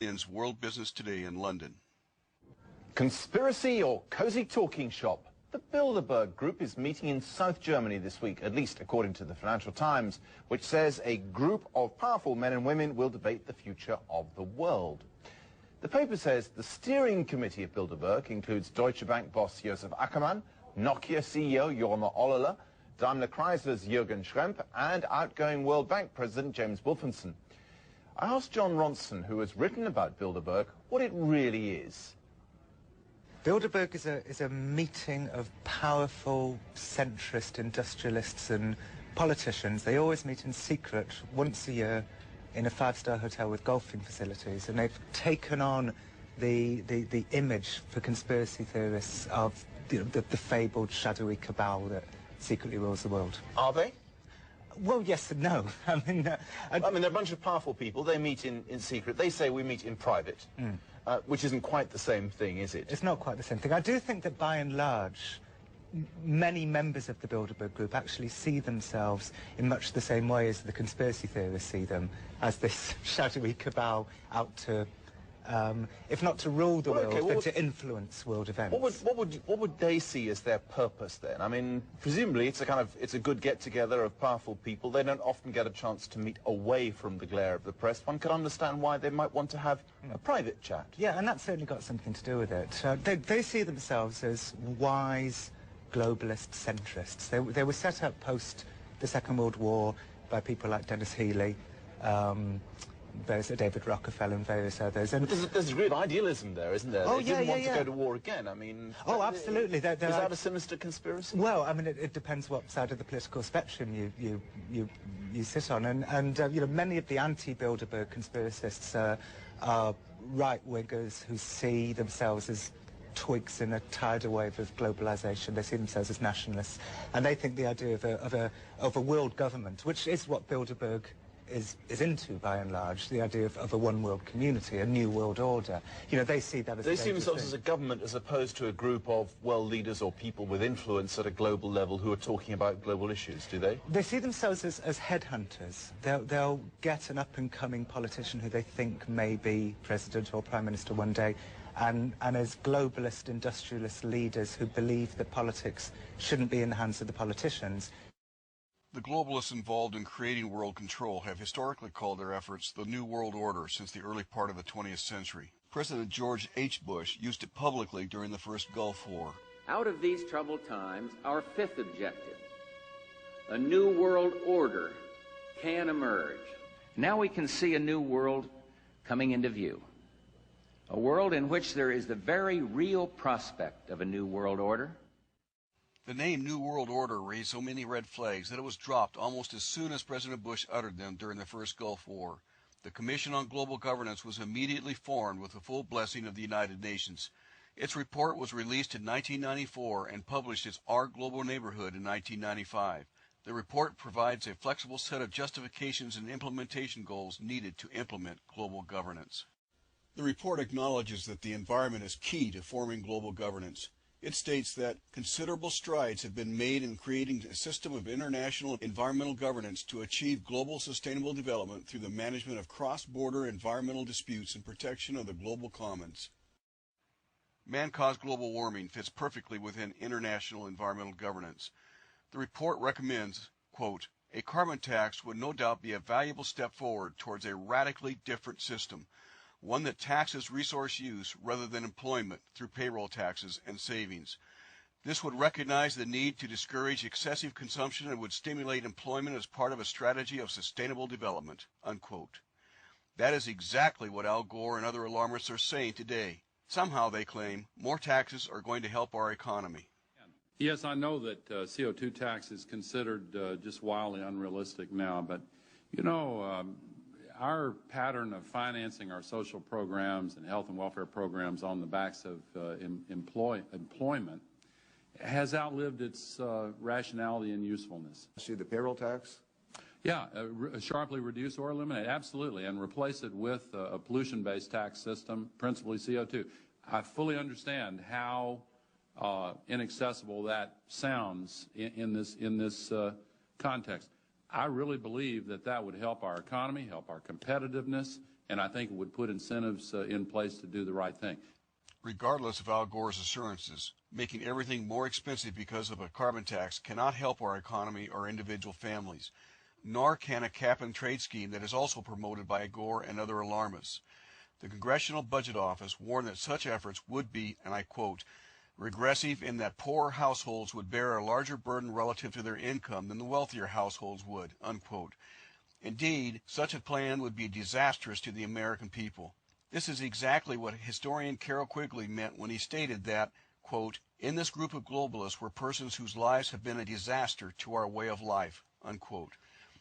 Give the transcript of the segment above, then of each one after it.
Ends World Business Today in London. Conspiracy or cozy talking shop? The Bilderberg Group is meeting in South Germany this week, at least according to the Financial Times, which says a group of powerful men and women will debate the future of the world. The paper says the steering committee of Bilderberg includes Deutsche Bank boss Josef Ackermann, Nokia CEO Jorma Ollila, Daimler Chrysler's Jürgen Schrempp, and outgoing World Bank President James Wolfensohn. I asked John Ronson, who has written about Bilderberg, what it really is. Bilderberg is a meeting of powerful centrist industrialists and politicians. They always meet in secret once a year in a five-star hotel with golfing facilities, and they've taken on the image for conspiracy theorists of the fabled shadowy cabal that secretly rules the world. Are they? Well, yes and no. I mean, they're a bunch of powerful people. They meet in secret. They say we meet in private, which isn't quite the same thing, is it? It's not quite the same thing. I do think that, by and large, many members of the Bilderberg Group actually see themselves in much the same way as the conspiracy theorists see them, as this shadowy cabal out to, if not to rule the world, then to influence world events. What would they see as their purpose then? I mean, presumably it's a good get-together of powerful people. They don't often get a chance to meet away from the glare of the press. One can understand why they might want to have a private chat. Yeah, and that's certainly got something to do with it. They see themselves as wise globalist centrists. They were set up post the Second World War by people like Dennis Healy, David Rockefeller and various others. And there's real idealism there, isn't there? Oh, they didn't want to go to war again. I mean... Oh, absolutely. Is that a sinister conspiracy? Well, I mean, it depends what side of the political spectrum you sit on. And you know, many of the anti-Bilderberg conspiracists are right-wingers who see themselves as twigs in a tidal wave of globalization. They see themselves as nationalists, and they think the idea of a world government, which is what Bilderberg is into by and large, the idea of a one-world community, a new world order. You know, they see that as They see themselves as a government as opposed to a group of world leaders or people with influence at a global level who are talking about global issues, do they? They see themselves as headhunters. They'll get an up-and-coming politician who they think may be president or prime minister one day, and as globalist industrialist leaders who believe that politics shouldn't be in the hands of the politicians. The globalists involved in creating world control have historically called their efforts the New World Order since the early part of the 20th century. President George H. Bush used it publicly during the first Gulf War. Out of these troubled times, our fifth objective, a new world order, can emerge. Now we can see a new world coming into view. A world in which there is the very real prospect of a new world order. The name New World Order raised so many red flags that it was dropped almost as soon as President Bush uttered them during the first Gulf War. The Commission on Global Governance was immediately formed with the full blessing of the United Nations. Its report was released in 1994 and published as Our Global Neighborhood in 1995. The report provides a flexible set of justifications and implementation goals needed to implement global governance. The report acknowledges that the environment is key to forming global governance. It states that considerable strides have been made in creating a system of international environmental governance to achieve global sustainable development through the management of cross-border environmental disputes and protection of the global commons. Man-caused global warming fits perfectly within international environmental governance. The report recommends, quote, "A carbon tax would no doubt be a valuable step forward towards a radically different system, one that taxes resource use rather than employment through payroll taxes and savings. This would recognize the need to discourage excessive consumption and would stimulate employment as part of a strategy of sustainable development," unquote. That is exactly what Al Gore and other alarmists are saying today. Somehow, they claim, more taxes are going to help our economy. Yes, I know that CO2 tax is considered just wildly unrealistic now, but, you know, our pattern of financing our social programs and health and welfare programs on the backs of employment has outlived its rationality and usefulness. See the payroll tax? Yeah, sharply reduce or eliminate, absolutely, and replace it with a pollution-based tax system, principally CO2. I fully understand how inaccessible that sounds in this context. I really believe that that would help our economy, help our competitiveness, and I think it would put incentives in place to do the right thing. Regardless of Al Gore's assurances, making everything more expensive because of a carbon tax cannot help our economy or individual families, nor can a cap-and-trade scheme that is also promoted by Gore and other alarmists. The Congressional Budget Office warned that such efforts would be, and I quote, regressive in that poorer households would bear a larger burden relative to their income than the wealthier households would, unquote. Indeed, such a plan would be disastrous to the American people. This is exactly what historian Carroll Quigley meant when he stated that, quote, in this group of globalists were persons whose lives have been a disaster to our way of life, unquote.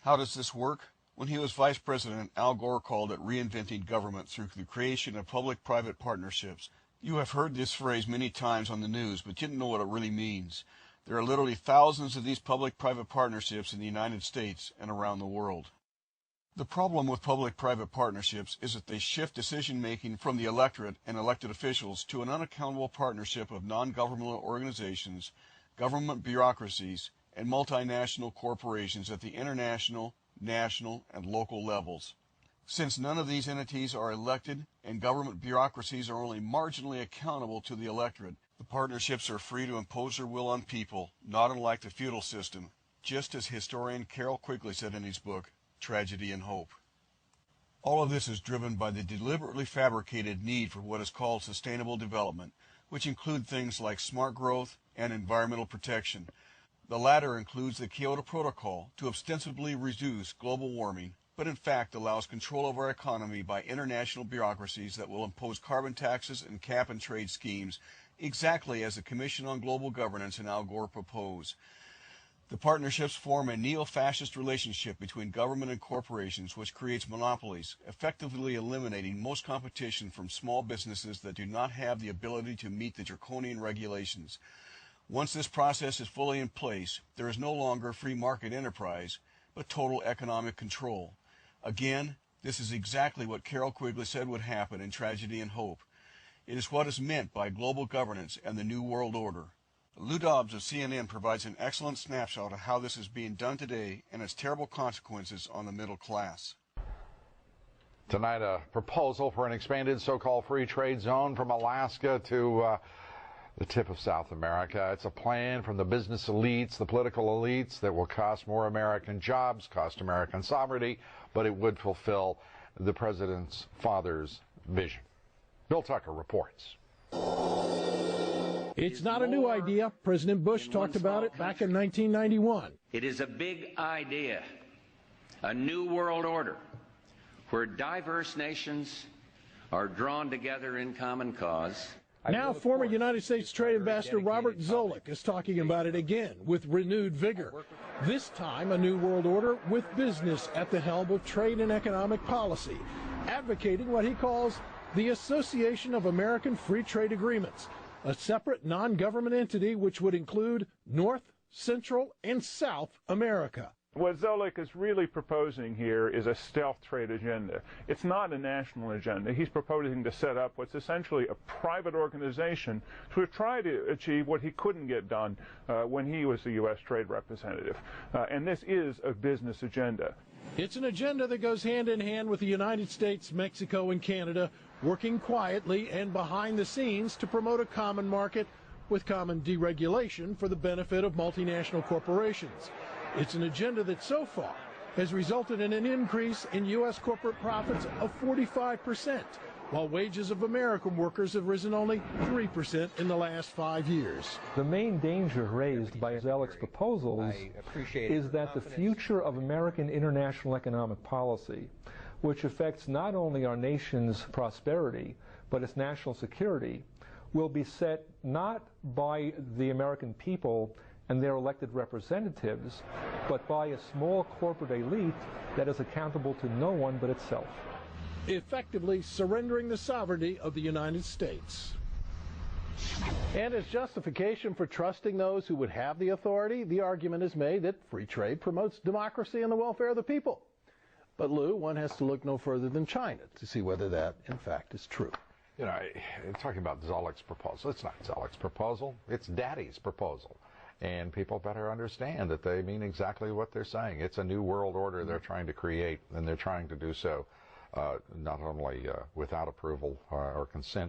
How does this work? When he was vice president, Al Gore called it reinventing government through the creation of public-private partnerships. You have heard this phrase many times on the news, but didn't know what it really means. There are literally thousands of these public-private partnerships in the United States and around the world. The problem with public-private partnerships is that they shift decision-making from the electorate and elected officials to an unaccountable partnership of non-governmental organizations, government bureaucracies, and multinational corporations at the international, national, and local levels. Since none of these entities are elected and government bureaucracies are only marginally accountable to the electorate, the partnerships are free to impose their will on people, not unlike the feudal system, just as historian Carroll Quigley said in his book, Tragedy and Hope. All of this is driven by the deliberately fabricated need for what is called sustainable development, which include things like smart growth and environmental protection. The latter includes the Kyoto Protocol to ostensibly reduce global warming, but in fact allows control of our economy by international bureaucracies that will impose carbon taxes and cap-and-trade schemes exactly as the Commission on Global Governance and Al Gore propose. The partnerships form a neo-fascist relationship between government and corporations which creates monopolies, effectively eliminating most competition from small businesses that do not have the ability to meet the draconian regulations. Once this process is fully in place, there is no longer free market enterprise, but total economic control. Again, this is exactly what Carroll Quigley said would happen in Tragedy and Hope. It is what is meant by global governance and the New World Order. Lou Dobbs of CNN provides an excellent snapshot of how this is being done today and its terrible consequences on the middle class. Tonight, a proposal for an expanded so-called free trade zone from Alaska to the tip of South America. It's a plan from the business elites, the political elites, that will cost more American jobs, cost American sovereignty, but it would fulfill the president's father's vision. Bill Tucker reports. It's not a new idea. President Bush talked about it back in 1991. It is a big idea, a new world order where diverse nations are drawn together in common cause. Now, former United States Trade Ambassador Robert Zoellick is talking about it again with renewed vigor. This time, a new world order with business at the helm of trade and economic policy, advocating what he calls the Association of American Free Trade Agreements, a separate non-government entity which would include North, Central, and South America. What Zoellick is really proposing here is a stealth trade agenda. It's not a national agenda. He's proposing to set up what's essentially a private organization to try to achieve what he couldn't get done when he was the U.S. trade representative. And this is a business agenda. It's an agenda that goes hand in hand with the United States, Mexico, and Canada, working quietly and behind the scenes to promote a common market with common deregulation for the benefit of multinational corporations. It's an agenda that so far has resulted in an increase in U.S. corporate profits of 45%, while wages of American workers have risen only 3% in the last 5 years. The main danger raised by Zoellick's proposals is that the future of American international economic policy, which affects not only our nation's prosperity, but its national security, will be set not by the American people and their elected representatives, but by a small corporate elite that is accountable to no one but itself. Effectively surrendering the sovereignty of the United States. And as justification for trusting those who would have the authority, the argument is made that free trade promotes democracy and the welfare of the people. But Lou, one has to look no further than China to see whether that, in fact, is true. You know, talking about Zoellick's proposal, it's not Zoellick's proposal, it's Daddy's proposal. And people better understand that they mean exactly what they're saying. It's a new world order they're trying to create, and they're trying to do so not only without approval or consent,